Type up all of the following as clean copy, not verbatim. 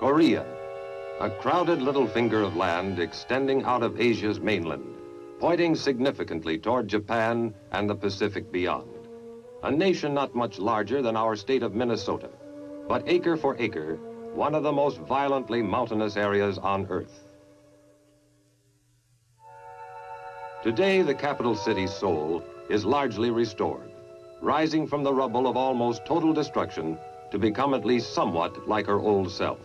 Korea, a crowded little finger of land extending out of Asia's mainland, pointing significantly toward Japan and the Pacific beyond. A nation not much larger than our state of Minnesota, but acre for acre, one of the most violently mountainous areas on Earth. Today, the capital city, Seoul, is largely restored, rising from the rubble of almost total destruction to become at least somewhat like her old self.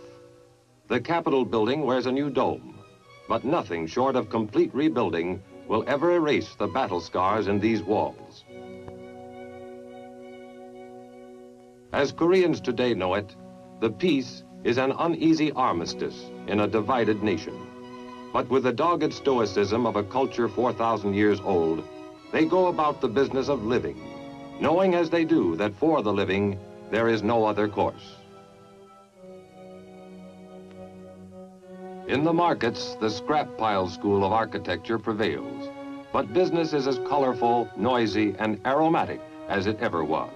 The Capitol building wears a new dome, but nothing short of complete rebuilding will ever erase the battle scars in these walls. As Koreans today know it, the peace is an uneasy armistice in a divided nation. But with the dogged stoicism of a culture 4,000 years old, they go about the business of living, knowing as they do that for the living, there is no other course. In the markets, the scrap pile school of architecture prevails, but business is as colorful, noisy, and aromatic as it ever was.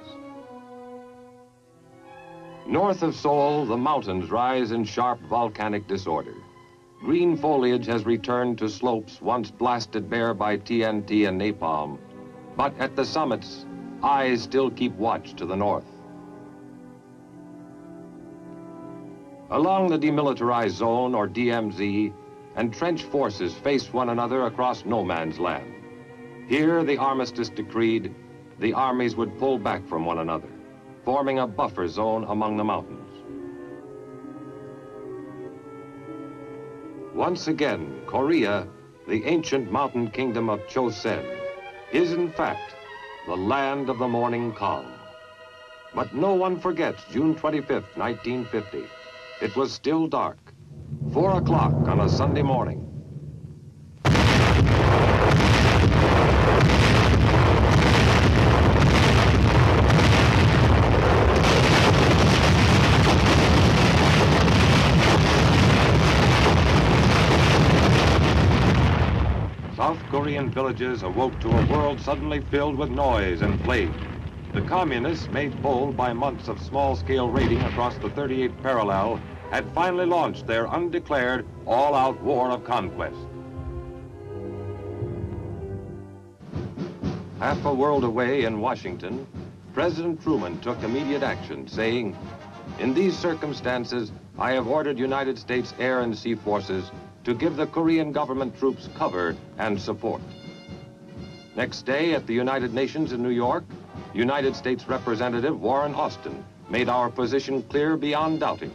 North of Seoul, the mountains rise in sharp volcanic disorder. Green foliage has returned to slopes once blasted bare by TNT and napalm, but at the summits, eyes still keep watch to the north. Along the demilitarized zone, or DMZ, entrenched forces face one another across no man's land. Here, the armistice decreed, the armies would pull back from one another, forming a buffer zone among the mountains. Once again, Korea, the ancient mountain kingdom of Chosen, is in fact the land of the morning calm. But no one forgets June 25th, 1950. It was still dark, 4 o'clock on a Sunday morning. South Korean villages awoke to a world suddenly filled with noise and plague. The communists, made bold by months of small-scale raiding across the 38th parallel, had finally launched their undeclared, all-out war of conquest. Half a world away in Washington, President Truman took immediate action, saying, "In these circumstances, I have ordered United States Air and Sea Forces to give the Korean government troops cover and support." Next day at the United Nations in New York, United States Representative Warren Austin made our position clear beyond doubting.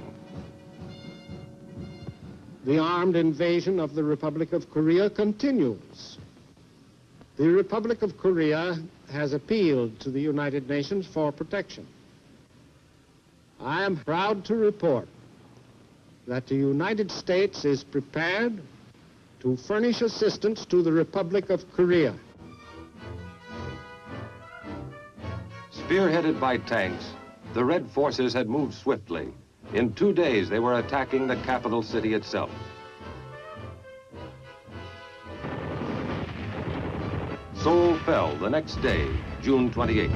The armed invasion of the Republic of Korea continues. The Republic of Korea has appealed to the United Nations for protection. I am proud to report that the United States is prepared to furnish assistance to the Republic of Korea. Spearheaded by tanks, the Red forces had moved swiftly. In 2 days, they were attacking the capital city itself. Seoul fell the next day, June 28th.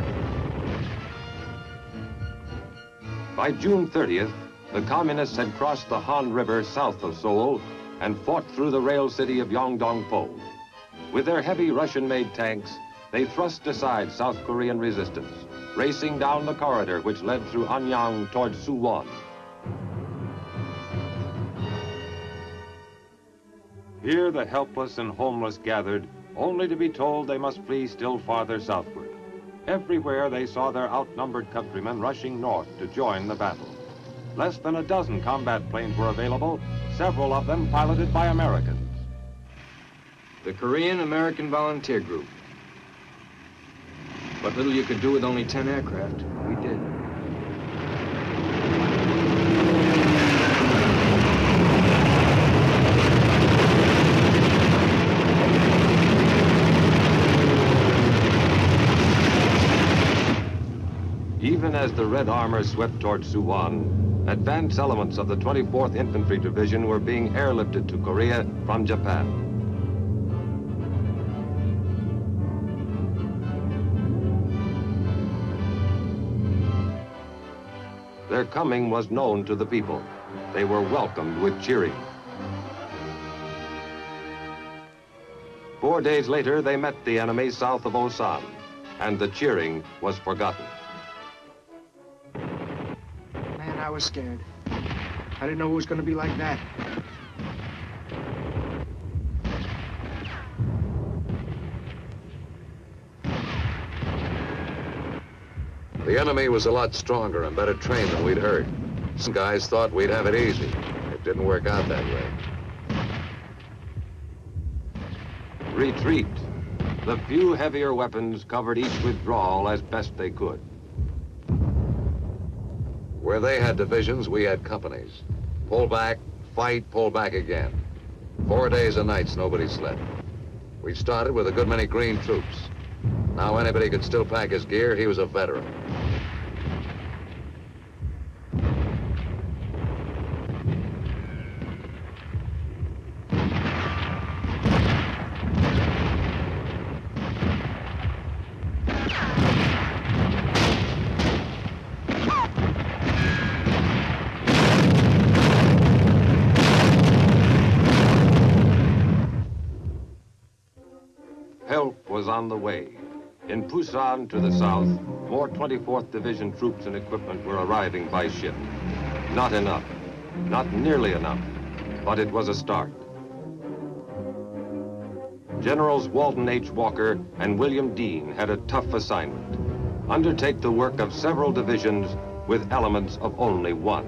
By June 30th, the communists had crossed the Han River south of Seoul and fought through the rail city of Yongdongpo. With their heavy Russian-made tanks, they thrust aside South Korean resistance, racing down the corridor which led through Anyang toward Suwon. Here the helpless and homeless gathered, only to be told they must flee still farther southward. Everywhere they saw their outnumbered countrymen rushing north to join the battle. Less than a dozen combat planes were available, several of them piloted by Americans. The Korean-American Volunteer Group. What little you could do with only 10 aircraft, we did. Even as the Red Armor swept toward Suwon, advance elements of the 24th Infantry Division were being airlifted to Korea from Japan. Their Their coming was known to the people. They were welcomed with cheering. 4 days later, they met the enemy south of Pusan, and the cheering was forgotten. Man, I was scared. I didn't know it was going to be like that. The enemy was a lot stronger and better trained than we'd heard. Some guys thought we'd have it easy. It didn't work out that way. Retreat. The few heavier weapons covered each withdrawal as best they could. Where they had divisions, we had companies. Pull back, fight, pull back again. 4 days and nights, nobody slept. We started with a good many green troops. Now anybody could still pack his gear, he was a veteran. Help was on the way. In Pusan to the south, more 24th Division troops and equipment were arriving by ship. Not enough, not nearly enough, but it was a start. Generals Walton H. Walker and William Dean had a tough assignment. Undertake the work of several divisions with elements of only one.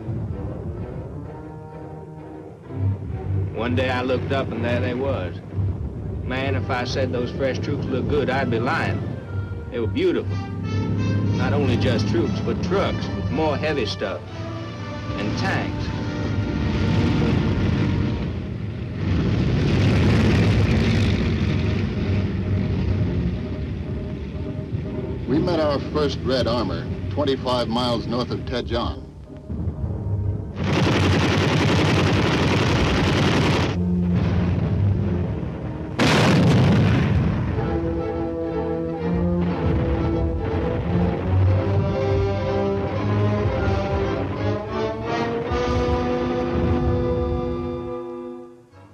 One day I looked up and there they was. Man, if I said those fresh troops looked good, I'd be lying. They were beautiful. Not only just troops, but trucks with more heavy stuff. And tanks. We met our first Red Armor 25 miles north of Tejon.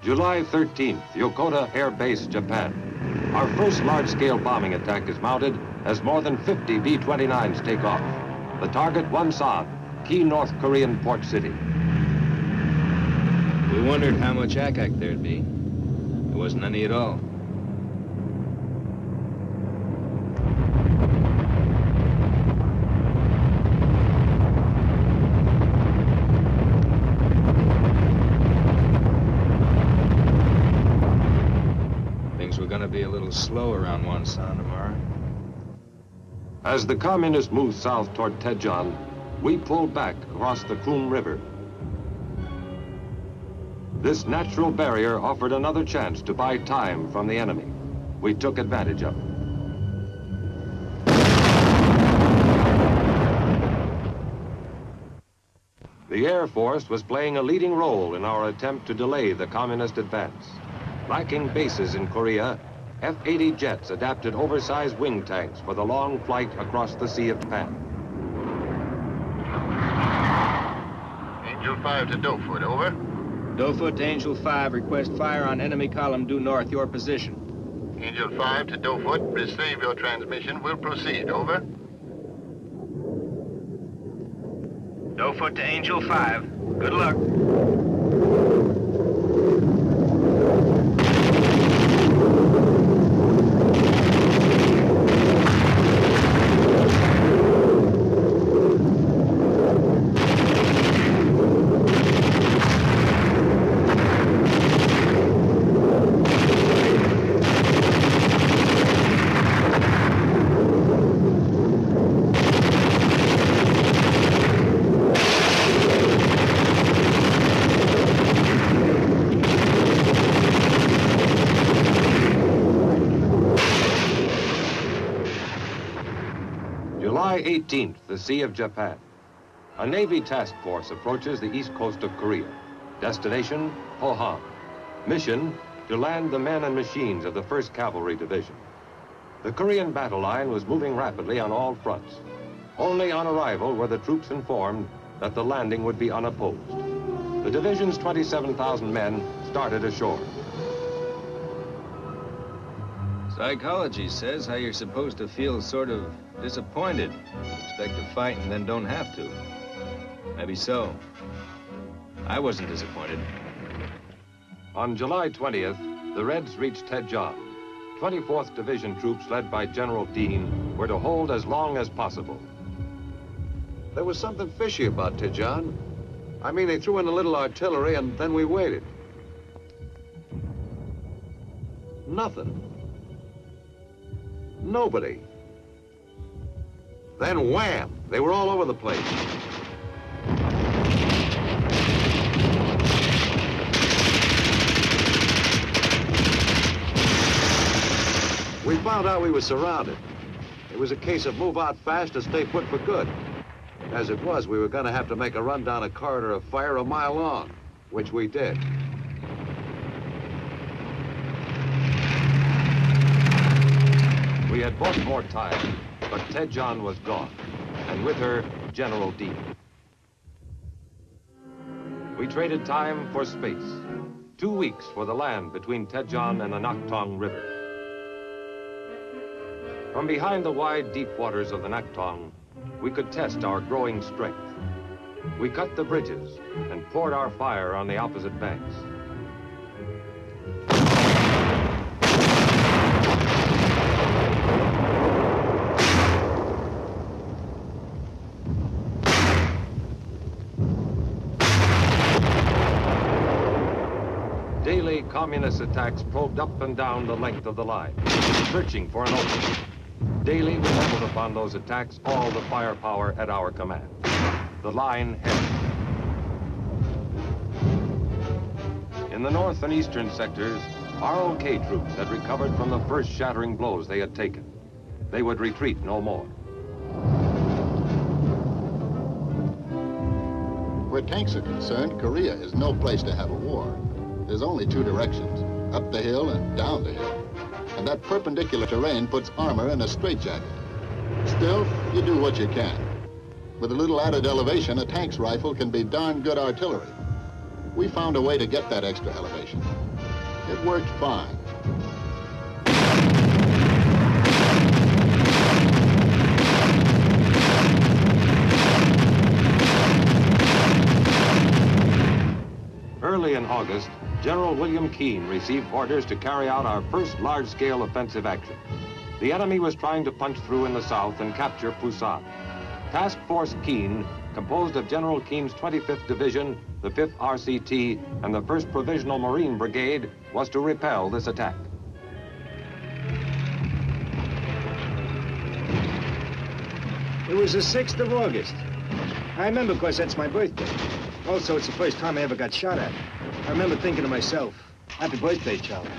July 13th, Yokota Air Base, Japan. Our first large-scale bombing attack is mounted as more than 50 B-29s take off. The target, Wonsan, key North Korean port city. We wondered how much ack-ack there'd be. There wasn't any at all. Gonna be a little slow around Wonsan tomorrow. As the communists moved south toward Tejon, we pulled back across the Krum River. This natural barrier offered another chance to buy time from the enemy. We took advantage of it. The Air Force was playing a leading role in our attempt to delay the communist advance. Lacking bases in Korea, F-80 jets adapted oversized wing tanks for the long flight across the Sea of Japan. Angel 5 to Dofoot, over. Dofoot to Angel 5, request fire on enemy column due north, your position. Angel 5 to Dofoot, receive your transmission, will proceed, over. Dofoot to Angel 5, good luck. July 18th, the Sea of Japan. A Navy task force approaches the east coast of Korea. Destination, Pohang. Mission, to land the men and machines of the 1st Cavalry Division. The Korean battle line was moving rapidly on all fronts. Only on arrival were the troops informed that the landing would be unopposed. The division's 27,000 men started ashore. Psychology says how you're supposed to feel sort of disappointed. Expect to fight and then don't have to. Maybe so. I wasn't disappointed. On July 20th, the Reds reached Tejon. 24th Division troops led by General Dean were to hold as long as possible. There was something fishy about Tejon. I mean, they threw in a little artillery and then we waited. Nothing. Nobody. Then wham! They were all over the place. We found out we were surrounded. It was a case of move out fast and stay put for good. As it was, we were going to have to make a run down a corridor of fire a mile long, which we did. We had bought more time, but Tejon was gone, and with her, General Dean. We traded time for space. 2 weeks for the land between Tejon and the Naktong River. From behind the wide, deep waters of the Naktong, we could test our growing strength. We cut the bridges and poured our fire on the opposite banks. Daily communist attacks probed up and down the length of the line, searching for an opening. Daily we leveled upon those attacks all the firepower at our command. The line held. In the north and eastern sectors, our OK troops had recovered from the first shattering blows they had taken. They would retreat no more. Where tanks are concerned, Korea is no place to have a war. There's only two directions, up the hill and down the hill. And that perpendicular terrain puts armor in a straitjacket. Still, you do what you can. With a little added elevation, a tank's rifle can be darn good artillery. We found a way to get that extra elevation. It worked fine. Early in August, General William Keane received orders to carry out our first large-scale offensive action. The enemy was trying to punch through in the south and capture Pusan. Task Force Keane, composed of General Keane's 25th Division, the 5th RCT, and the 1st Provisional Marine Brigade, was to repel this attack. It was the 6th of August. I remember because that's my birthday. Also, it's the first time I ever got shot at. I remember thinking to myself, happy birthday, Charlie.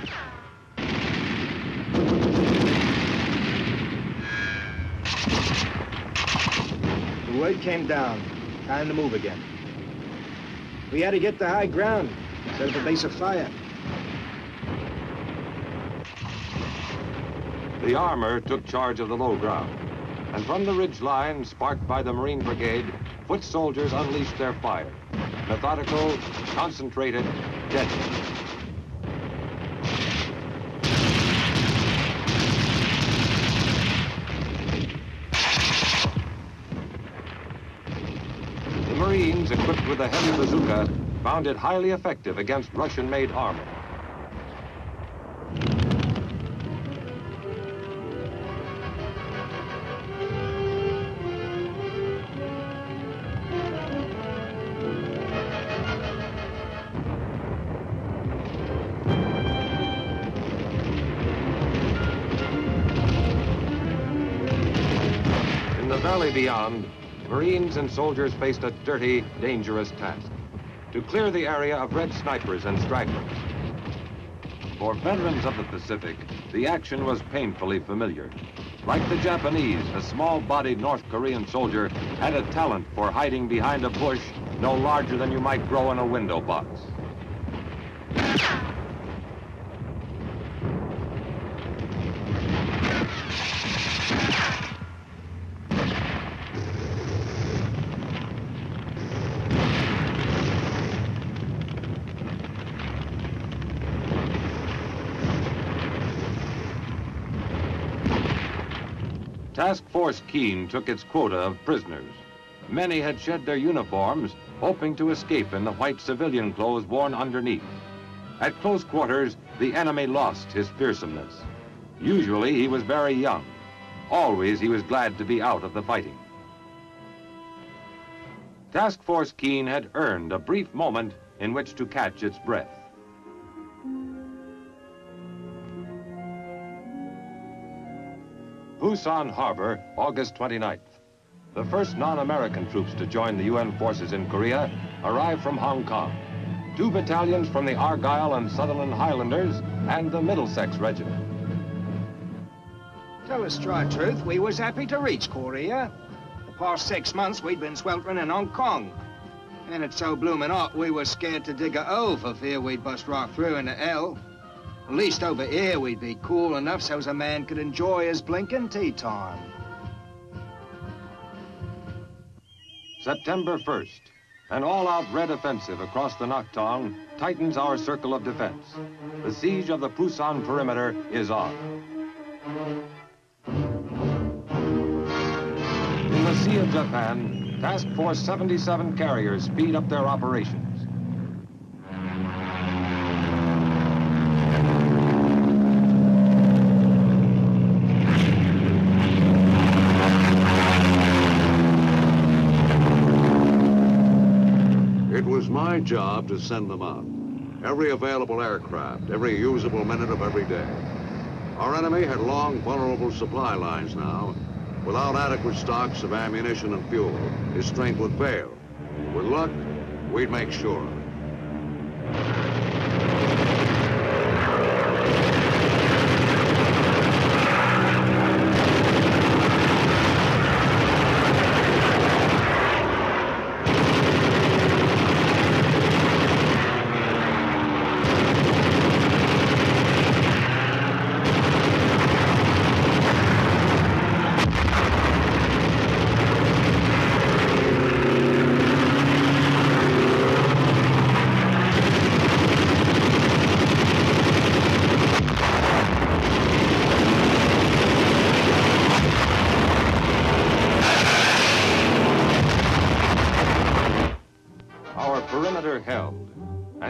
The word came down, time to move again. We had to get to high ground, set up a base of fire. The armor took charge of the low ground, and from the ridge line sparked by the Marine Brigade, foot soldiers unleashed their fire. Methodical, concentrated, deadly. The Marines, equipped with a heavy bazooka, found it highly effective against Russian-made armor. Valley beyond, Marines and soldiers faced a dirty, dangerous task: to clear the area of Red snipers and stragglers. For veterans of the Pacific, the action was painfully familiar. Like the Japanese, a small-bodied North Korean soldier had a talent for hiding behind a bush no larger than you might grow in a window box. Task Force Keene took its quota of prisoners. Many had shed their uniforms, hoping to escape in the white civilian clothes worn underneath. At close quarters, the enemy lost his fearsomeness. Usually, he was very young. Always, he was glad to be out of the fighting. Task Force Keene had earned a brief moment in which to catch its breath. Pusan Harbor, August 29th. The first non-American troops to join the UN forces in Korea arrived from Hong Kong. 2 battalions from the Argyll and Sutherland Highlanders and the Middlesex Regiment. Tell us straight truth, we was happy to reach Korea. The past 6 months we'd been sweltering in Hong Kong. And it's so bloomin' hot we was scared to dig a hole for fear we'd bust right through into hell. At least over here we'd be cool enough so's a man could enjoy his blinking tea time. September 1st, an all-out red offensive across the Naktong tightens our circle of defense. The siege of the Pusan perimeter is on. In the Sea of Japan, Task Force 77 carriers speed up their operations. It was my job to send them out. Every available aircraft, every usable minute of every day. Our enemy had long, vulnerable supply lines now. Without adequate stocks of ammunition and fuel, his strength would fail. With luck, we'd make sure of it.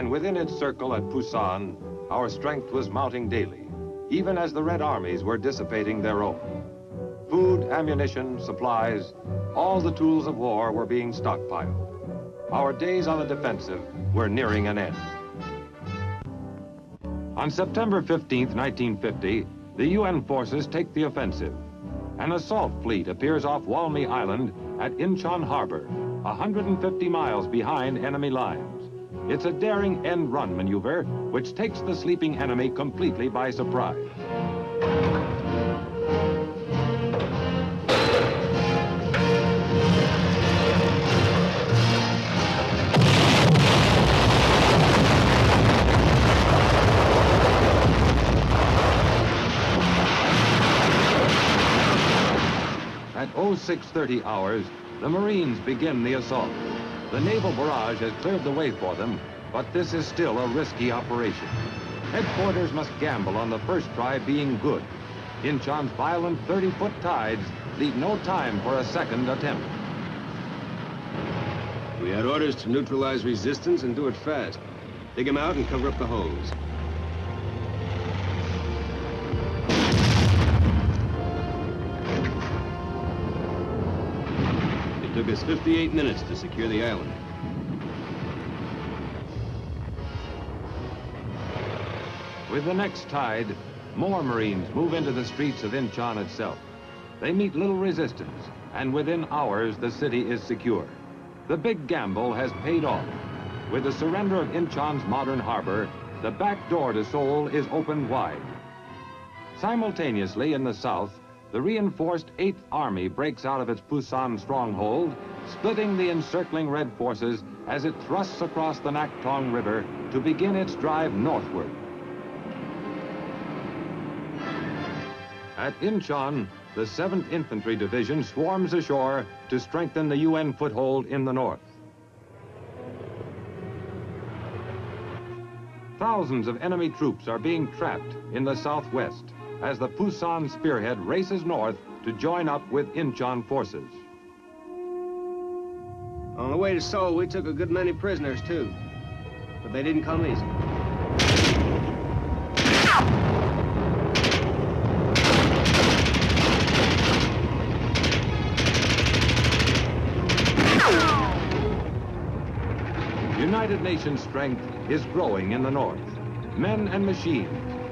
Within its circle at Pusan, our strength was mounting daily, even as the Red Armies were dissipating their own. Food, ammunition, supplies, all the tools of war were being stockpiled. Our days on the defensive were nearing an end. On September 15th, 1950, the UN forces take the offensive. An assault fleet appears off Walmy Island at Inchon Harbor, 150 miles behind enemy lines. It's a daring end-run maneuver which takes the sleeping enemy completely by surprise. At 0630 hours, the Marines begin the assault. The naval barrage has cleared the way for them, but this is still a risky operation. Headquarters must gamble on the first try being good. Inchon's violent 30-foot tides leave no time for a second attempt. We had orders to neutralize resistance and do it fast. Dig them out and cover up the holes. It took us 58 minutes to secure the island. With the next tide, more Marines move into the streets of Inchon itself. They meet little resistance, and within hours, the city is secure. The big gamble has paid off. With the surrender of Inchon's modern harbor, the back door to Seoul is opened wide. Simultaneously, in the south, the reinforced 8th Army breaks out of its Pusan stronghold, splitting the encircling Red forces as it thrusts across the Naktong River to begin its drive northward. At Inchon, the 7th Infantry Division swarms ashore to strengthen the UN foothold in the north. Thousands of enemy troops are being trapped in the southwest as the Pusan spearhead races north to join up with Inchon forces. On the way to Seoul, we took a good many prisoners, too. But they didn't come easy. United Nations strength is growing in the north. Men and machines,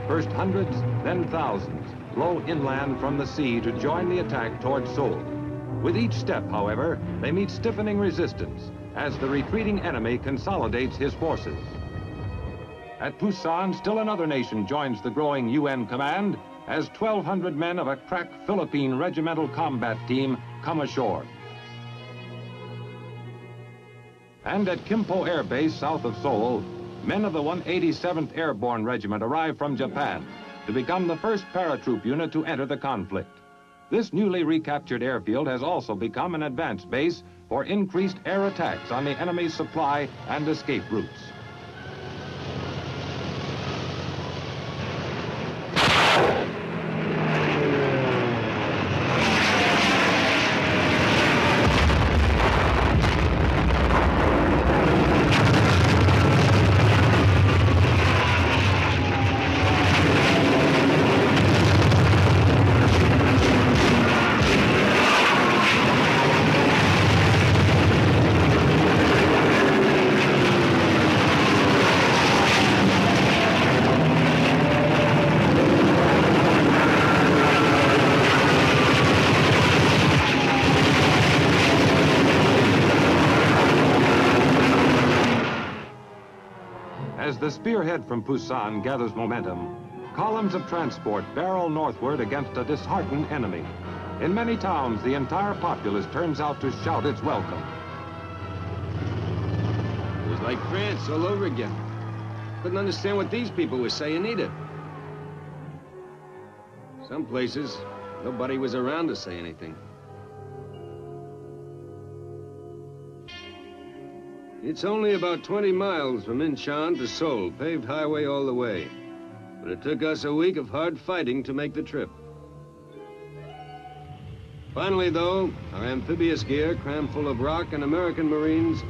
first hundreds, then thousands, flow inland from the sea to join the attack toward Seoul. With each step, however, they meet stiffening resistance as the retreating enemy consolidates his forces. At Pusan, still another nation joins the growing UN command as 1,200 men of a crack Philippine regimental combat team come ashore. And at Kimpo Air Base south of Seoul, men of the 187th Airborne Regiment arrive from Japan to become the first paratroop unit to enter the conflict. This newly recaptured airfield has also become an advance base for increased air attacks on the enemy's supply and escape routes. As the spearhead from Pusan gathers momentum, columns of transport barrel northward against a disheartened enemy. In many towns, the entire populace turns out to shout its welcome. It was like France all over again. Couldn't understand what these people were saying either. Some places, nobody was around to say anything. It's only about 20 miles from Inchon to Seoul, paved highway all the way. But it took us a week of hard fighting to make the trip. Finally, though, our amphibious gear, crammed full of rock, and American Marines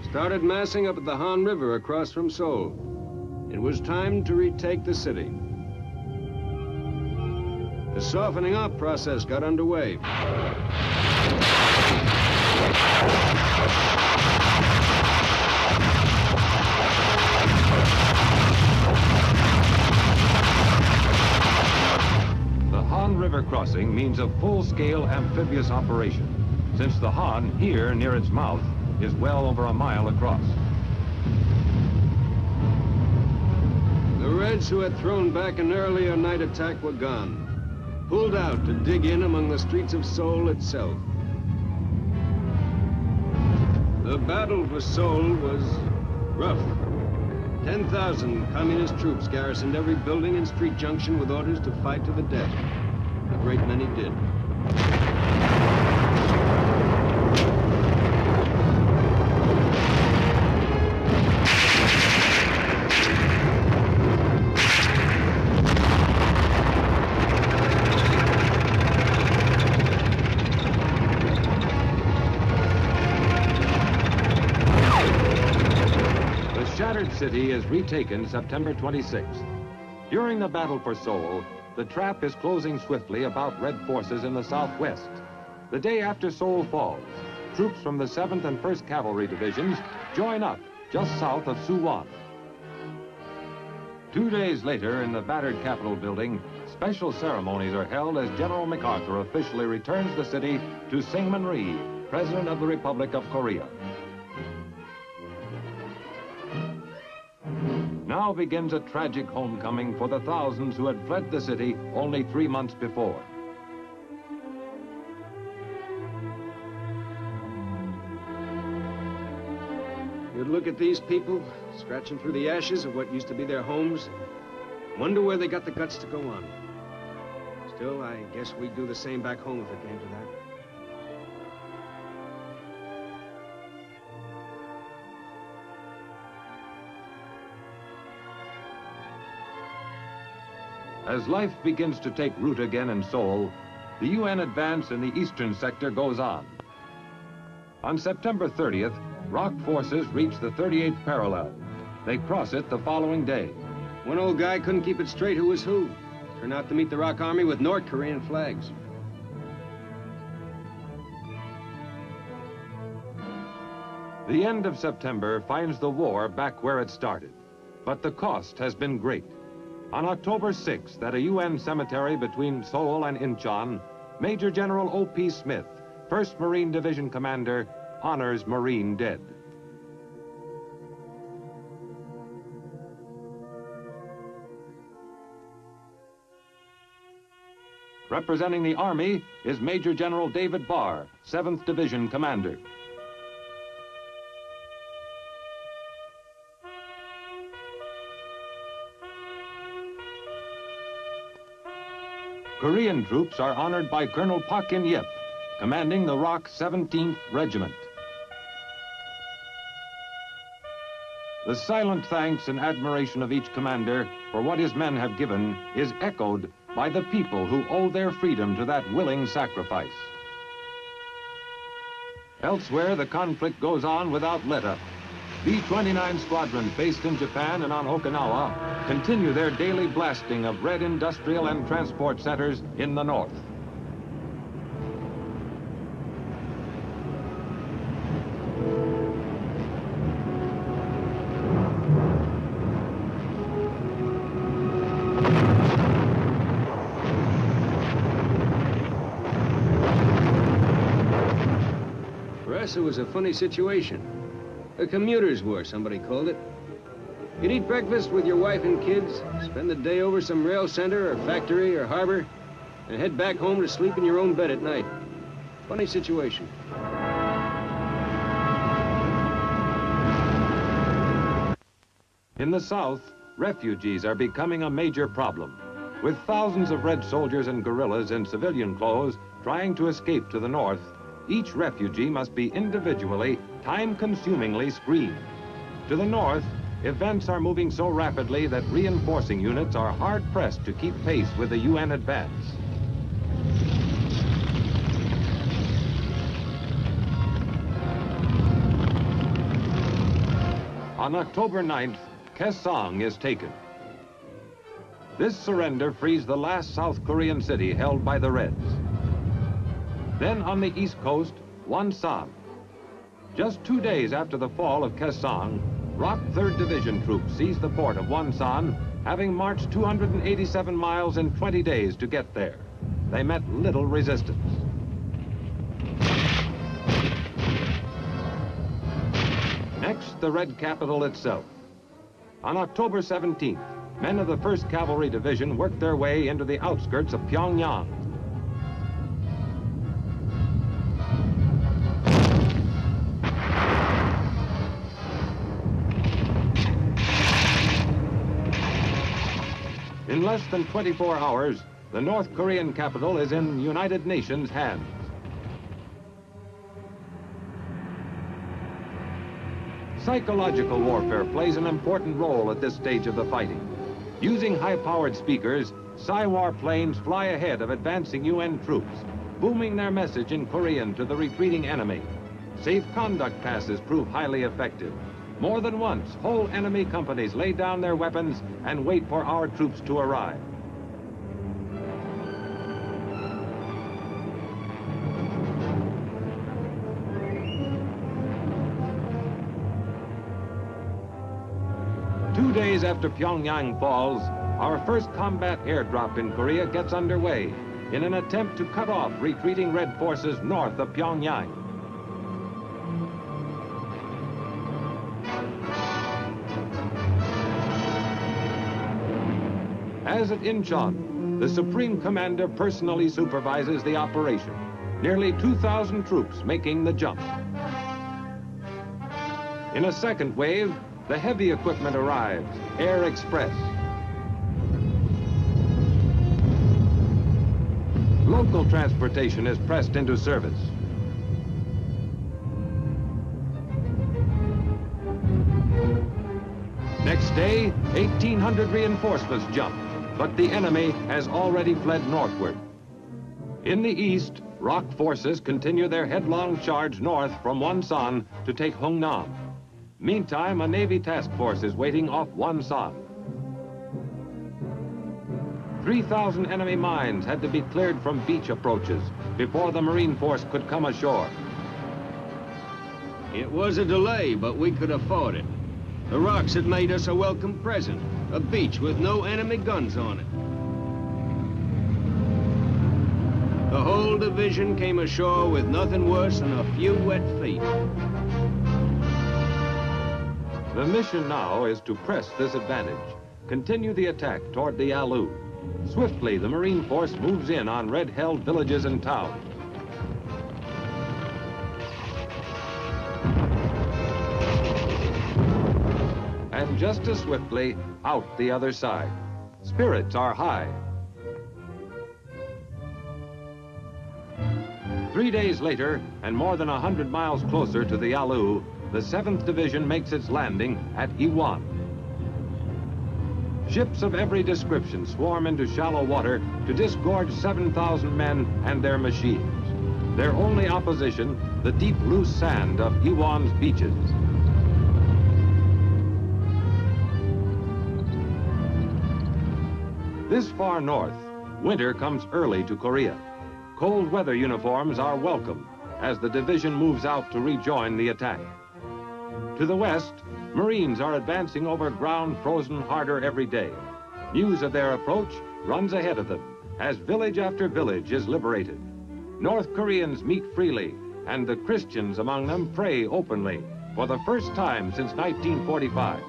started massing up at the Han River across from Seoul. It was time to retake the city. The softening up process got underway. River crossing means a full-scale amphibious operation, since the Han here near its mouth is well over a mile across. The Reds who had thrown back an earlier night attack were gone, pulled out to dig in among the streets of Seoul itself. The battle for Seoul was rough. 10,000 communist troops garrisoned every building and street junction with orders to fight to the death. A great many did. The shattered city is retaken September 26th. During the battle for Seoul, the trap is closing swiftly about Red forces in the southwest. The day after Seoul falls, troops from the 7th and 1st Cavalry Divisions join up just south of Suwon. 2 days later, in the battered Capitol building, special ceremonies are held as General MacArthur officially returns the city to Syngman Rhee, President of the Republic of Korea. Now begins a tragic homecoming for the thousands who had fled the city only 3 months before. You'd look at these people, scratching through the ashes of what used to be their homes, wonder where they got the guts to go on. Still, I guess we'd do the same back home if it came to that. As life begins to take root again in Seoul, The UN advance in the eastern sector goes on. On September 30th, ROC forces reach the 38th parallel. They cross it the following day. One old guy couldn't keep it straight who was who. Turned out to meet the ROC Army with North Korean flags. The end of September finds the war back where it started, but the cost has been great. On October 6th, at a UN cemetery between Seoul and Inchon, Major General O.P. Smith, 1st Marine Division Commander, honors Marine dead. Representing the Army is Major General David Barr, 7th Division Commander. Korean troops are honored by Colonel Pak In-yip, commanding the ROC 17th Regiment. The silent thanks and admiration of each commander for what his men have given is echoed by the people who owe their freedom to that willing sacrifice. Elsewhere, the conflict goes on without let-up. B-29 squadrons based in Japan and on Okinawa continue their daily blasting of red industrial and transport centers in the north. For us, it was a funny situation. A commuter's war, somebody called it. You'd eat breakfast with your wife and kids, spend the day over some rail center or factory or harbor, and head back home to sleep in your own bed at night. Funny situation. In the south, refugees are becoming a major problem, with thousands of red soldiers and guerrillas in civilian clothes trying to escape to the north. Each refugee must be individually, time-consumingly screened. To the north, events are moving so rapidly that reinforcing units are hard-pressed to keep pace with the UN advance. On October 9th, Kaesong is taken. This surrender frees the last South Korean city held by the Reds. Then on the east coast, Wonsan. Just 2 days after the fall of Kaesong, ROC 3rd Division troops seized the port of Wonsan, having marched 287 miles in 20 days to get there. They met little resistance. Next, the Red capital itself. On October 17th, men of the 1st Cavalry Division worked their way into the outskirts of Pyongyang. In less than 24 hours, the North Korean capital is in United Nations hands. Psychological warfare plays an important role at this stage of the fighting. Using high-powered speakers, Psy-War planes fly ahead of advancing UN troops, booming their message in Korean to the retreating enemy. Safe conduct passes prove highly effective. More than once, whole enemy companies lay down their weapons and wait for our troops to arrive. Two days after Pyongyang falls, our first combat airdrop in Korea gets underway in an attempt to cut off retreating Red forces north of Pyongyang. As at Inchon, the Supreme Commander personally supervises the operation. Nearly 2,000 troops making the jump. In a second wave, the heavy equipment arrives, Air Express. Local transportation is pressed into service. Next day, 1,800 reinforcements jump, but the enemy has already fled northward. In the east, ROC forces continue their headlong charge north from Wonsan to take Hungnam. Meantime, a Navy task force is waiting off Wonsan. 3,000 enemy mines had to be cleared from beach approaches before the Marine force could come ashore. It was a delay, but we could afford it. The rocks had made us a welcome present, a beach with no enemy guns on it. The whole division came ashore with nothing worse than a few wet feet. The mission now is to press this advantage, continue the attack toward the Yalu. Swiftly, the Marine force moves in on Red-held villages and towns. And just as swiftly, out the other side. Spirits are high. 3 days later, and more than 100 miles closer to the Yalu, the 7th Division makes its landing at Iwan. Ships of every description swarm into shallow water to disgorge 7,000 men and their machines. Their only opposition, the deep, loose sand of Iwan's beaches. This far north, winter comes early to Korea. Cold weather uniforms are welcome as the division moves out to rejoin the attack. To the west, Marines are advancing over ground frozen harder every day. News of their approach runs ahead of them as village after village is liberated. North Koreans meet freely, and the Christians among them pray openly for the first time since 1945.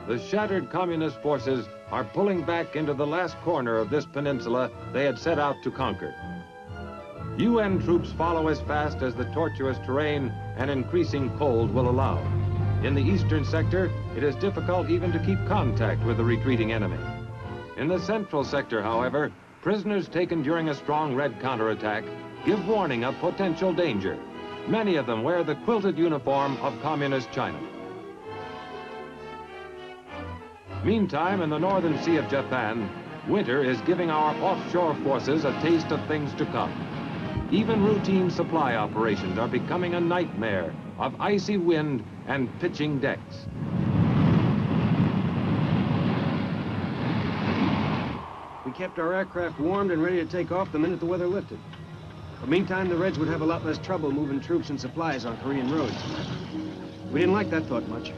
The shattered communist forces are pulling back into the last corner of this peninsula they had set out to conquer. UN troops follow as fast as the tortuous terrain and increasing cold will allow. In the eastern sector, it is difficult even to keep contact with the retreating enemy. In the central sector, however, prisoners taken during a strong Red counterattack give warning of potential danger. Many of them wear the quilted uniform of Communist China. Meantime, in the northern sea of Japan, winter is giving our offshore forces a taste of things to come. Even routine supply operations are becoming a nightmare of icy wind and pitching decks. We kept our aircraft warmed and ready to take off the minute the weather lifted. But meantime, the Reds would have a lot less trouble moving troops and supplies on Korean roads. We didn't like that thought much.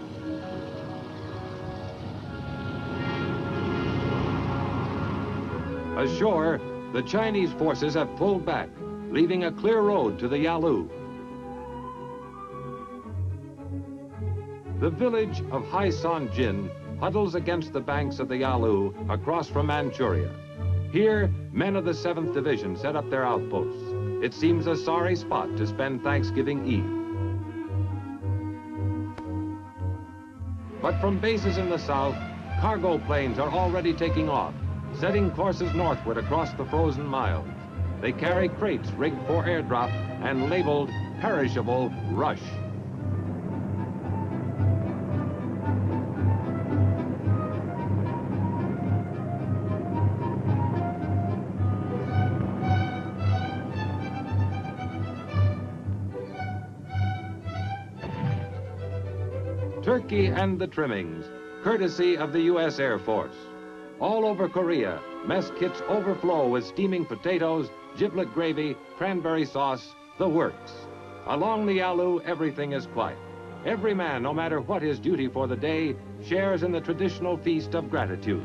Ashore, the Chinese forces have pulled back, leaving a clear road to the Yalu. The village of Haisanjin huddles against the banks of the Yalu across from Manchuria. Here, men of the 7th Division set up their outposts. It seems a sorry spot to spend Thanksgiving Eve. But from bases in the south, cargo planes are already taking off, setting courses northward across the frozen miles. They carry crates rigged for airdrop and labeled Perishable Rush. Turkey and the trimmings, courtesy of the U.S. Air Force. All over Korea, mess kits overflow with steaming potatoes, giblet gravy, cranberry sauce, the works. Along the Yalu, everything is quiet. Every man, no matter what his duty for the day, shares in the traditional feast of gratitude.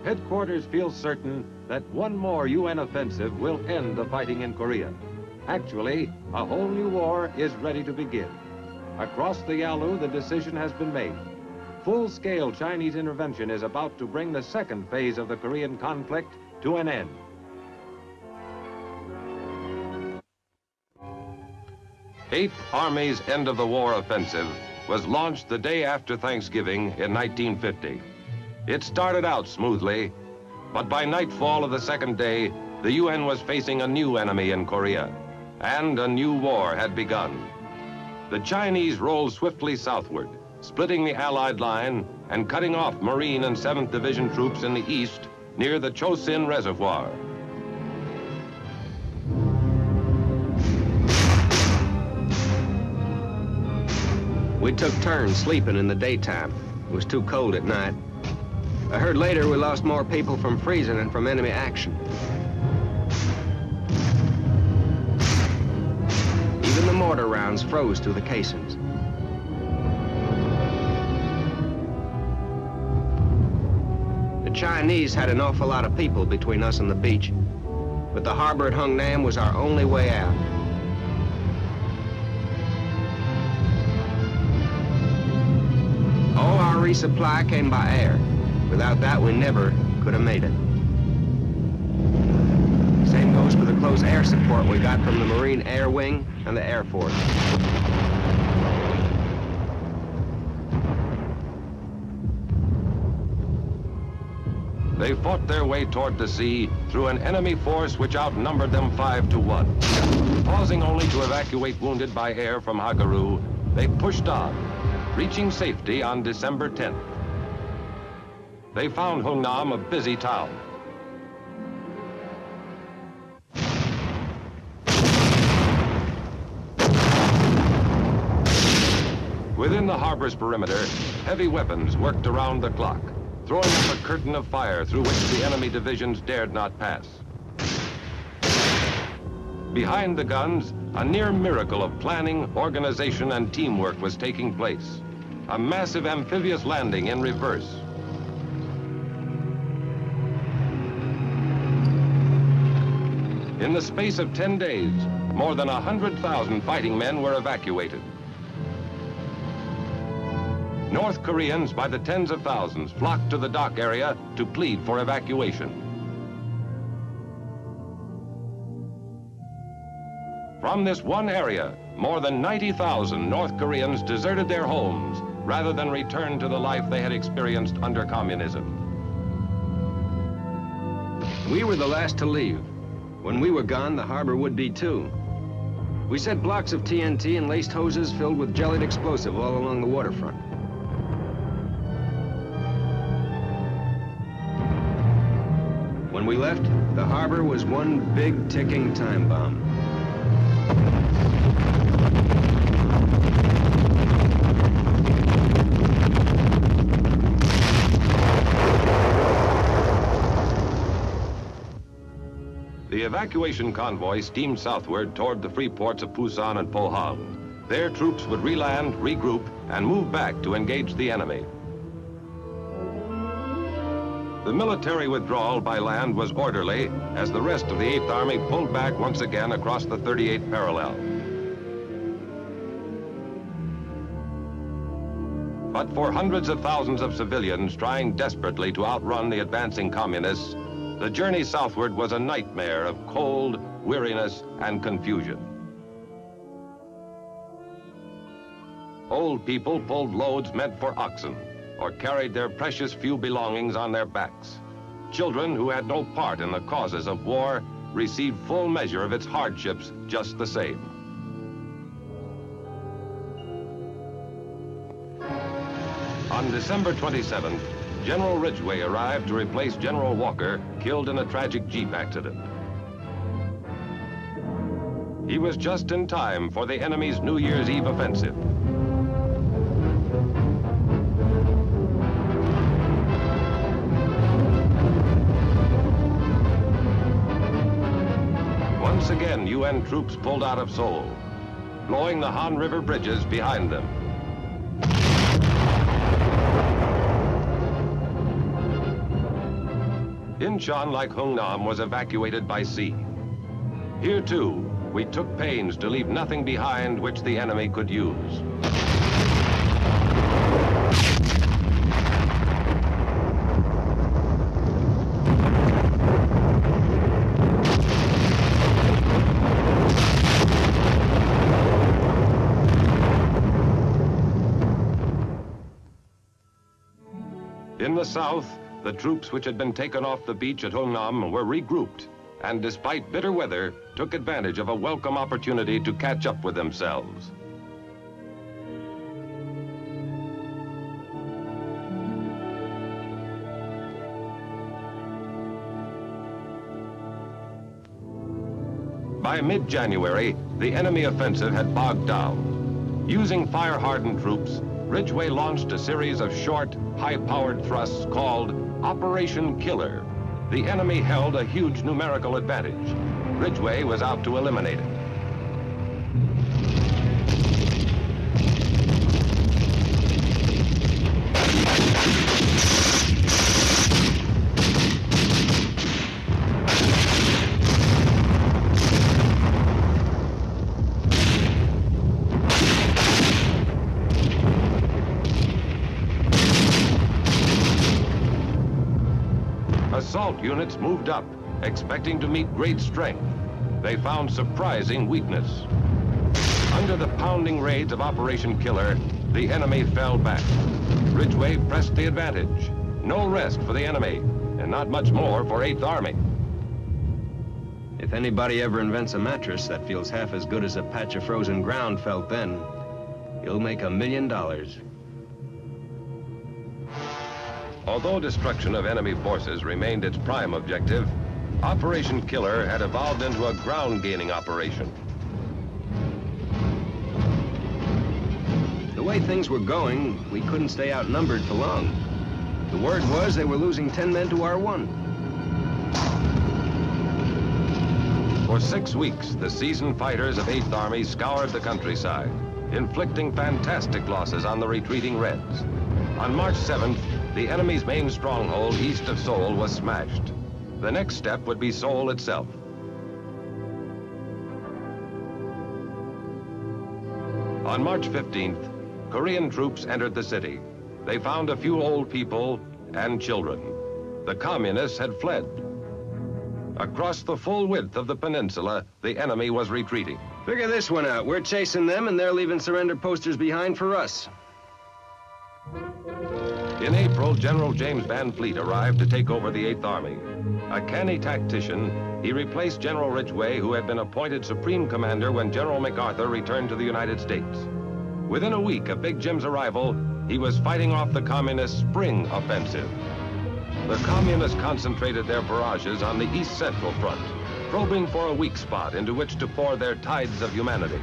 Headquarters feels certain that one more UN offensive will end the fighting in Korea. Actually, a whole new war is ready to begin. Across the Yalu, the decision has been made. Full-scale Chinese intervention is about to bring the second phase of the Korean conflict to an end. Eighth Army's end-of-the-war offensive was launched the day after Thanksgiving in 1950. It started out smoothly, But by nightfall of the second day, the UN was facing a new enemy in Korea, and a new war had begun. The Chinese rolled swiftly southward, splitting the Allied line and cutting off Marine and 7th Division troops in the east near the Chosin Reservoir. We took turns sleeping in the daytime. It was too cold at night. I heard later we lost more people from freezing than from enemy action. Even the mortar rounds froze through the casings. The Chinese had an awful lot of people between us and the beach, but the harbor at Hungnam was our only way out. All our resupply came by air. Without that, we never could have made it. Same goes for the close air support we got from the Marine Air Wing and the Air Force. They fought their way toward the sea through an enemy force which outnumbered them 5 to 1. Pausing only to evacuate wounded by air from Hagaru, they pushed on, reaching safety on December 10th. They found Hungnam a busy town. Within the harbor's perimeter, heavy weapons worked around the clock, throwing up a curtain of fire through which the enemy divisions dared not pass. Behind the guns, a near miracle of planning, organization, and teamwork was taking place. A massive amphibious landing in reverse. In the space of 10 days, more than 100,000 fighting men were evacuated. North Koreans, by the tens of thousands, flocked to the dock area to plead for evacuation. From this one area, more than 90,000 North Koreans deserted their homes rather than return to the life they had experienced under communism. We were the last to leave. When we were gone, the harbor would be too. We set blocks of TNT and laced hoses filled with jellied explosive all along the waterfront. When we left, the harbor was one big ticking time bomb. The evacuation convoy steamed southward toward the free ports of Pusan and Pohang. Their troops would reland, regroup, and move back to engage the enemy. The military withdrawal by land was orderly as the rest of the 8th Army pulled back once again across the 38th parallel. But for hundreds of thousands of civilians trying desperately to outrun the advancing communists, the journey southward was a nightmare of cold, weariness, and confusion. Old people pulled loads meant for oxen, or carried their precious few belongings on their backs. Children who had no part in the causes of war received full measure of its hardships just the same. On December 27th, General Ridgway arrived to replace General Walker, killed in a tragic Jeep accident. He was just in time for the enemy's New Year's Eve offensive. Once again, UN troops pulled out of Seoul, blowing the Han River bridges behind them. Inchon, like Hungnam, was evacuated by sea. Here, too, we took pains to leave nothing behind which the enemy could use. In the south, the troops which had been taken off the beach at Hungnam were regrouped, and despite bitter weather, took advantage of a welcome opportunity to catch up with themselves. By mid-January, the enemy offensive had bogged down. Using fire-hardened troops, Ridgway launched a series of short, high-powered thrusts called Operation Killer. The enemy held a huge numerical advantage. Ridgway was out to eliminate it. Assault units moved up, expecting to meet great strength. They found surprising weakness. Under the pounding raids of Operation Killer, the enemy fell back. Ridgway pressed the advantage. No rest for the enemy, and not much more for 8th Army. If anybody ever invents a mattress that feels half as good as a patch of frozen ground felt then, he'll make $1 million. Although destruction of enemy forces remained its prime objective, Operation Killer had evolved into a ground-gaining operation. The way things were going, we couldn't stay outnumbered for long. The word was they were losing 10 men to our 1. For 6 weeks, the seasoned fighters of 8th Army scoured the countryside, inflicting fantastic losses on the retreating Reds. On March 7th, the enemy's main stronghold east of Seoul was smashed. The next step would be Seoul itself. On March 15th, Korean troops entered the city. They found a few old people and children. The communists had fled. Across the full width of the peninsula, the enemy was retreating. Figure this one out. We're chasing them and they're leaving surrender posters behind for us. In April, General James Van Fleet arrived to take over the 8th Army. A canny tactician, he replaced General Ridgway, who had been appointed Supreme Commander when General MacArthur returned to the United States. Within a week of Big Jim's arrival, he was fighting off the Communist Spring Offensive. The Communists concentrated their barrages on the East Central Front, probing for a weak spot into which to pour their tides of humanity.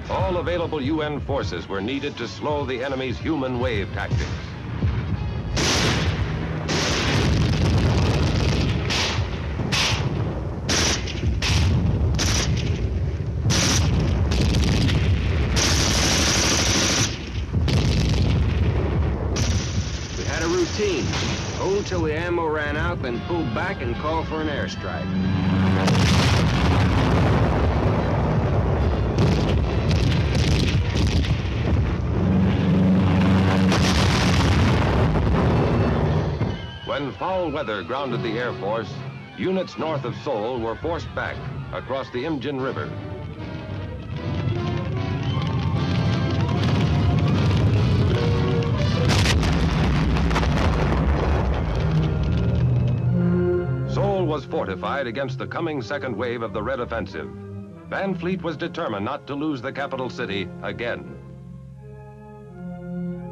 All available UN forces were needed to slow the enemy's human wave tactics. We had a routine. Hold till the ammo ran out, then pull back and call for an airstrike. When foul weather grounded the Air Force, units north of Seoul were forced back across the Inchon River. Seoul was fortified against the coming second wave of the Red Offensive. Van Fleet was determined not to lose the capital city again.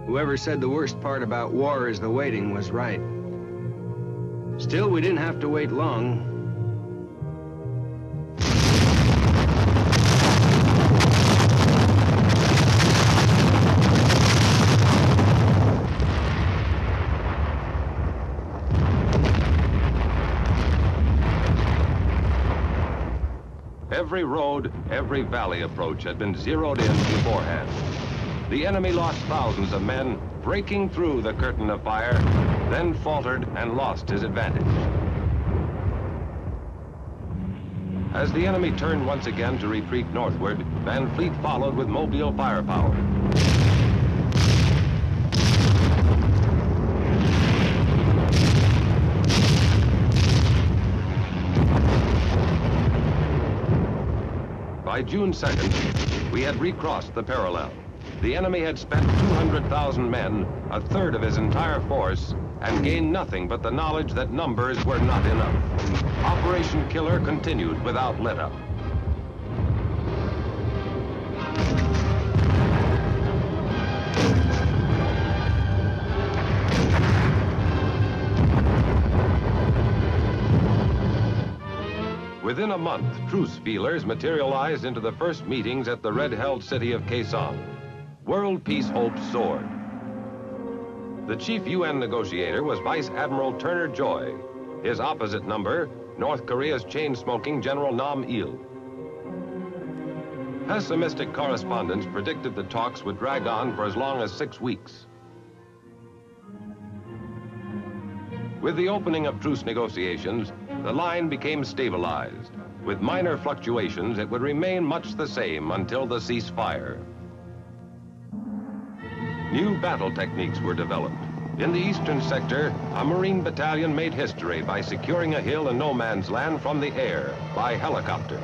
Whoever said the worst part about war is the waiting was right. Still, we didn't have to wait long. Every road, every valley approach had been zeroed in beforehand. The enemy lost thousands of men breaking through the curtain of fire, then faltered and lost his advantage. As the enemy turned once again to retreat northward, Van Fleet followed with mobile firepower. By June 2nd, we had recrossed the parallel. The enemy had spent 200,000 men, a third of his entire force, and gained nothing but the knowledge that numbers were not enough. Operation Killer continued without let-up. Within a month, truce feelers materialized into the first meetings at the red-held city of Kaesong. World peace hopes soared. The chief UN negotiator was Vice Admiral Turner Joy. His opposite number, North Korea's chain-smoking General Nam Il. Pessimistic correspondents predicted the talks would drag on for as long as 6 weeks. With the opening of truce negotiations, the line became stabilized. With minor fluctuations, it would remain much the same until the ceasefire. New battle techniques were developed. In the eastern sector, a Marine battalion made history by securing a hill in no man's land from the air by helicopter.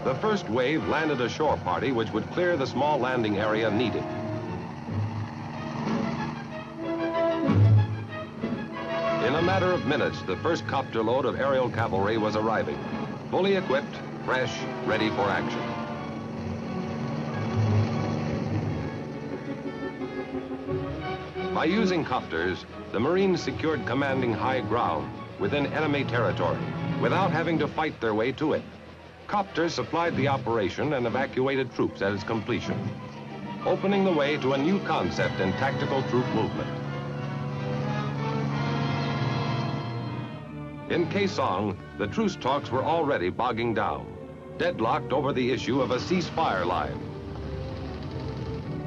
The first wave landed a shore party which would clear the small landing area needed. In a matter of minutes, the first copter load of aerial cavalry was arriving, fully equipped, fresh, ready for action. By using copters, the Marines secured commanding high ground within enemy territory without having to fight their way to it. Copters supplied the operation and evacuated troops at its completion, opening the way to a new concept in tactical troop movement. In Kaesong, the truce talks were already bogging down, deadlocked over the issue of a ceasefire line.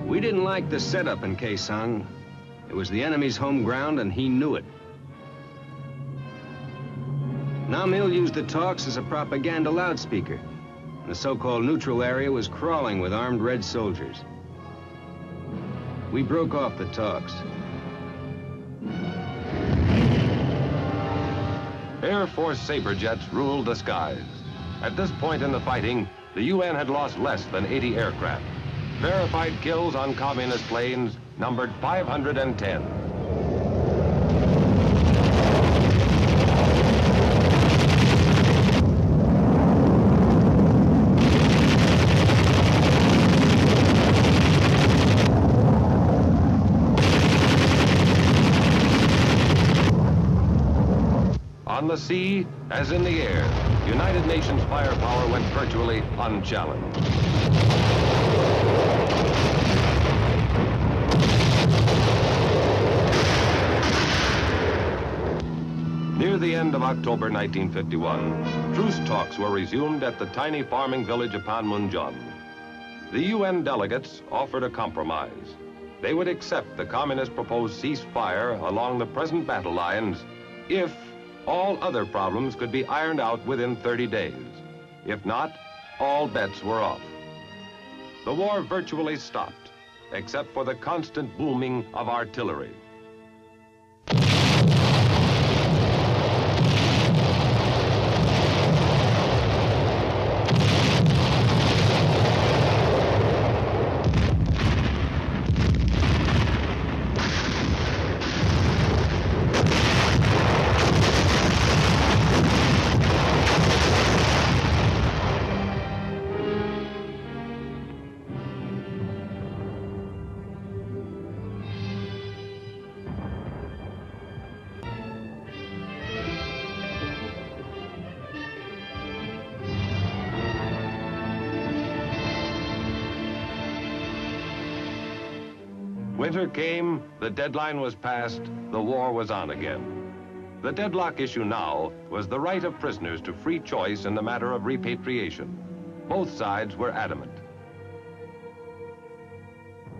We didn't like the setup in Kaesong. It was the enemy's home ground, and he knew it. Nam Il used the talks as a propaganda loudspeaker. The so-called neutral area was crawling with armed red soldiers. We broke off the talks. Air Force Sabre jets ruled the skies. At this point in the fighting, the UN had lost less than 80 aircraft. Verified kills on communist planes numbered 510. On the sea, as in the air, United Nations firepower went virtually unchallenged. Near the end of October 1951, truce talks were resumed at the tiny farming village of Panmunjom. The UN delegates offered a compromise. They would accept the communist proposed ceasefire along the present battle lines if all other problems could be ironed out within 30 days. If not, all bets were off. The war virtually stopped, except for the constant booming of artillery. Winter came, the deadline was passed, the war was on again. The deadlock issue now was the right of prisoners to free choice in the matter of repatriation. Both sides were adamant.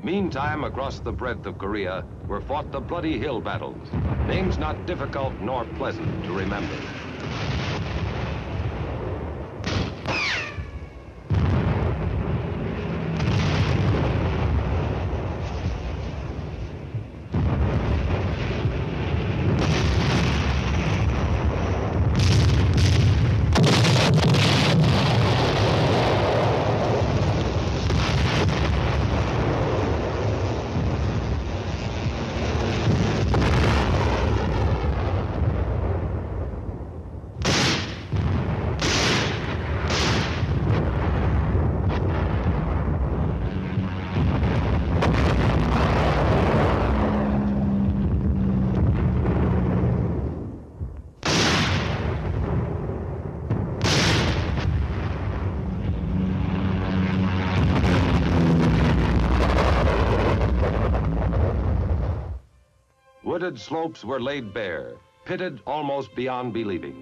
Meantime, across the breadth of Korea were fought the bloody hill battles, names not difficult nor pleasant to remember. Wooded slopes were laid bare, pitted almost beyond believing.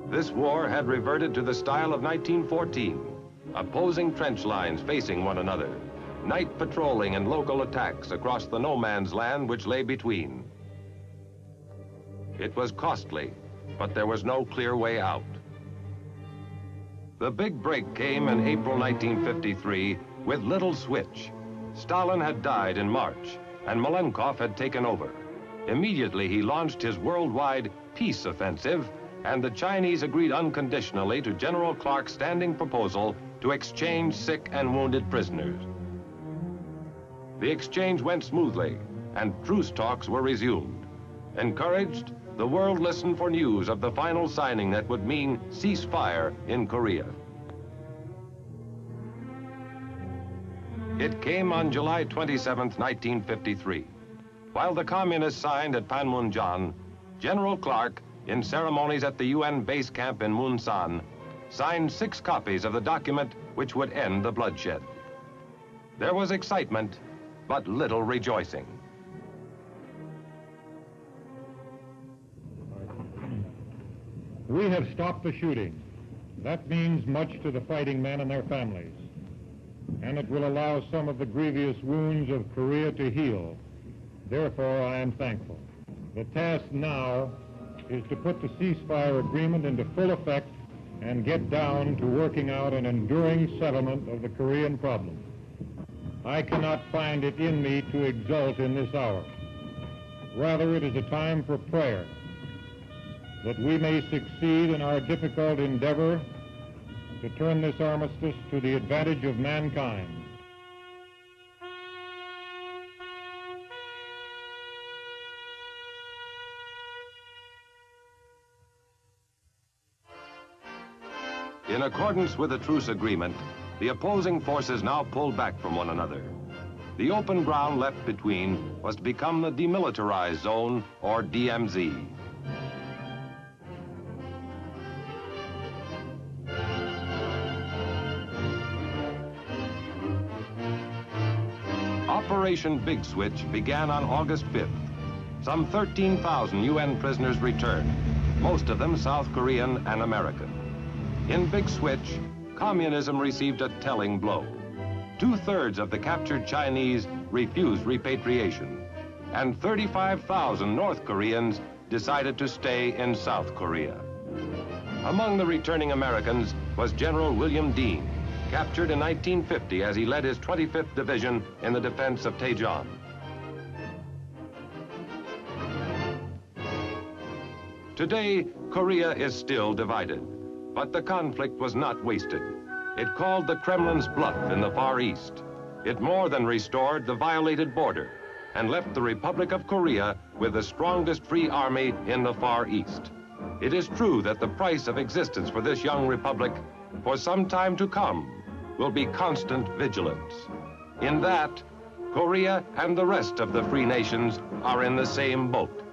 This war had reverted to the style of 1914, opposing trench lines facing one another, night patrolling and local attacks across the no man's land which lay between. It was costly, but there was no clear way out. The big break came in April 1953 with little switch. Stalin had died in March, and Malenkov had taken over. Immediately, he launched his worldwide peace offensive, and the Chinese agreed unconditionally to General Clark's standing proposal to exchange sick and wounded prisoners. The exchange went smoothly, and truce talks were resumed. Encouraged, the world listened for news of the final signing that would mean ceasefire in Korea. It came on July 27, 1953. While the communists signed at Panmunjom, General Clark, in ceremonies at the UN base camp in Munsan, signed 6 copies of the document which would end the bloodshed. There was excitement, but little rejoicing. We have stopped the shooting. That means much to the fighting men and their families, and it will allow some of the grievous wounds of Korea to heal. Therefore, I am thankful. The task now is to put the ceasefire agreement into full effect and get down to working out an enduring settlement of the Korean problem. I cannot find it in me to exult in this hour. Rather, it is a time for prayer, that we may succeed in our difficult endeavor to turn this armistice to the advantage of mankind. In accordance with the truce agreement, the opposing forces now pulled back from one another. The open ground left between was to become the demilitarized zone, or DMZ. Operation Big Switch began on August 5th. Some 13,000 UN prisoners returned, most of them South Korean and American. In Big Switch, communism received a telling blow. 2/3 of the captured Chinese refused repatriation, and 35,000 North Koreans decided to stay in South Korea. Among the returning Americans was General William Dean, captured in 1950 as he led his 25th Division in the defense of Daejeon. Today, Korea is still divided, but the conflict was not wasted. It called the Kremlin's bluff in the Far East. It more than restored the violated border and left the Republic of Korea with the strongest free army in the Far East. It is true that the price of existence for this young republic for some time to come will be constant vigilance. In that, Korea and the rest of the free nations are in the same boat.